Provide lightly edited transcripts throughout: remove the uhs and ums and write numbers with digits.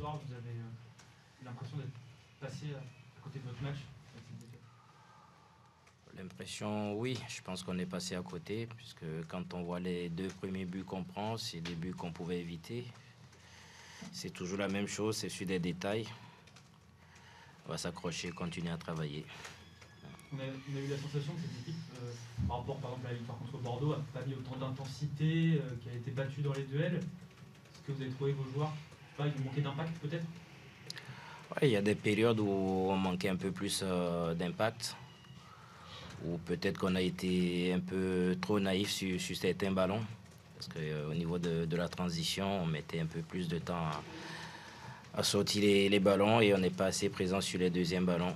soir, vous avez l'impression d'être passé à côté de votre match avec cette défaite? L'impression, oui, je pense qu'on est passé à côté, puisque quand on voit les 2 premiers buts qu'on prend, c'est des buts qu'on pouvait éviter. C'est toujours la même chose, c'est sur des détails. On va s'accrocher, continuer à travailler. On a eu la sensation que cette équipe, par rapport par exemple à la victoire contre Bordeaux, n'a pas mis autant d'intensité, qui a été battue dans les duels. Est-ce que vous avez trouvé vos joueurs, je sais pas, ils ont manqué d'impact peut-être? Ouais, il y a des périodes où on manquait un peu plus d'impact, ou peut-être qu'on a été un peu trop naïf sur certains ballons, parce qu'au niveau de la transition, on mettait un peu plus de temps à sortir les ballons et on n'est pas assez présent sur les deuxièmes ballons.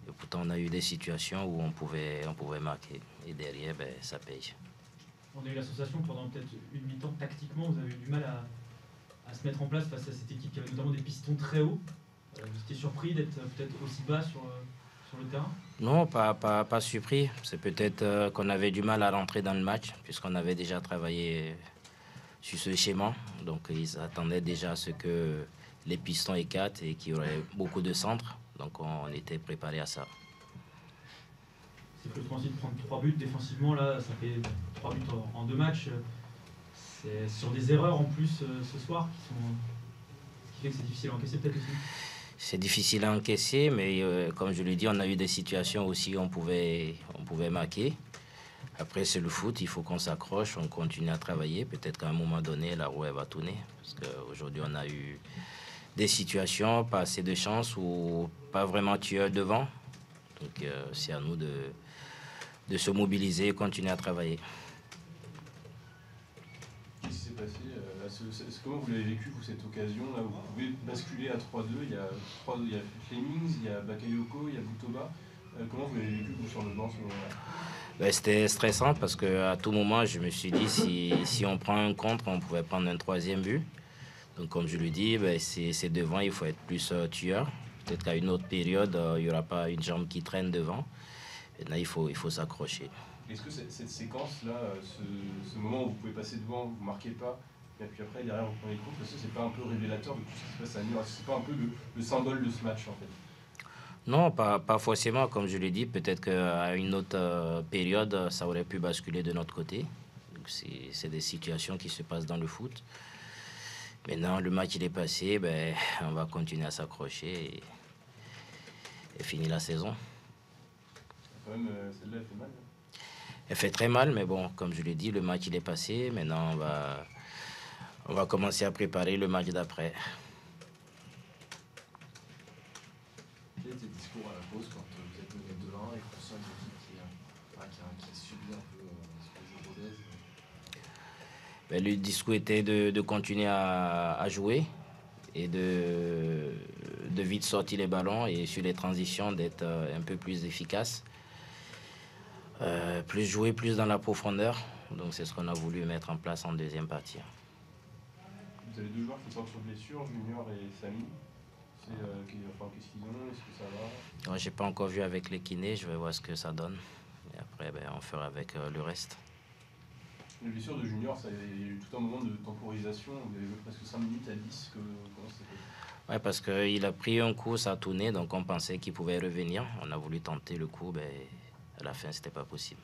Et pourtant, on a eu des situations où on pouvait marquer. Et derrière, ben, ça paye. On a eu la sensation que pendant peut-être une mi-temps, tactiquement, vous avez eu du mal à se mettre en place face à cette équipe qui avait notamment des pistons très hauts. Vous étiez surpris d'être peut-être aussi bas sur le terrain? Non, pas surpris. C'est peut-être qu'on avait du mal à rentrer dans le match, puisqu'on avait déjà travaillé sur ce schéma. Donc, ils attendaient déjà à ce que les pistons écartent et qu'il y aurait beaucoup de centres. Donc, on était préparé à ça. C'est frustrant aussi de prendre 3 buts défensivement. Là, ça fait 3 buts en 2 matchs. C'est sur des erreurs en plus ce soir qui fait que c'est difficile à encaisser peut-être aussi. C'est difficile à encaisser, mais comme je l'ai dit, on a eu des situations aussi où on pouvait marquer. Après, c'est le foot, il faut qu'on s'accroche, on continue à travailler. Peut-être qu'à un moment donné, la roue elle va tourner. Parce qu'aujourd'hui, on a eu des situations, pas assez de chance ou pas vraiment tueur devant. Donc, c'est à nous de se mobiliser et continuer à travailler. Qu'est-ce qui s'est passé comment vous l'avez vécu, vous, cette occasion là où vous pouvez basculer à 3-2? Il y a Flemings, il y a Bakayoko, il y a Boutoba. Comment vous l'avez vécu, vous, sur le banc, ce moment-là? Ben, c'était stressant parce qu'à tout moment, je me suis dit si on prend un contre, on pouvait prendre un 3e but. Donc, comme je le dis, ben, c'est devant, il faut être plus tueur. Peut-être qu'à une autre période, il n'y aura pas une jambe qui traîne devant. Et là, il faut s'accrocher. Est-ce que cette séquence-là, ce moment où vous pouvez passer devant, vous ne marquez pas, et puis après, derrière, vous prenez le contre, est-ce que c'est pas un peu révélateur de tout ce qui se passe à Niort? Est-ce que c'est pas un peu le symbole de ce match, en fait? Non, pas forcément, comme je l'ai dit. Peut-être qu'à une autre période, ça aurait pu basculer de notre côté. C'est des situations qui se passent dans le foot. Maintenant, le match il est passé, ben, on va continuer à s'accrocher et finir la saison. Quand même, celle-là, elle fait mal. Elle fait très mal, mais bon, comme je l'ai dit, le match il est passé. Maintenant, on va commencer à préparer le match d'après. Quel était le discours à la pause quand vous êtes mené 2-1 et qu'on sent une équipe qui subit un peu ce que joue Rodez? Ben, le discours était de continuer à jouer et de vite sortir les ballons et sur les transitions d'être un peu plus efficace. Plus jouer, plus dans la profondeur. Donc c'est ce qu'on a voulu mettre en place en deuxième partie. Vous avez 2 joueurs qui sortent sur blessure, Junior et Samy. Qu'est-ce qu'ils ont? Est-ce que ça va? Moi, j'ai pas encore vu avec les kinés, je vais voir ce que ça donne. Et après, ben, on fera avec le reste. La blessure de Junior, il y a eu tout un moment de temporisation. Vous avez joué presque 5 minutes à 10. Comment c'était? Ouais, parce qu'il a pris un coup, ça a tourné, donc on pensait qu'il pouvait revenir. On a voulu tenter le coup, ben, à la fin, c'était pas possible.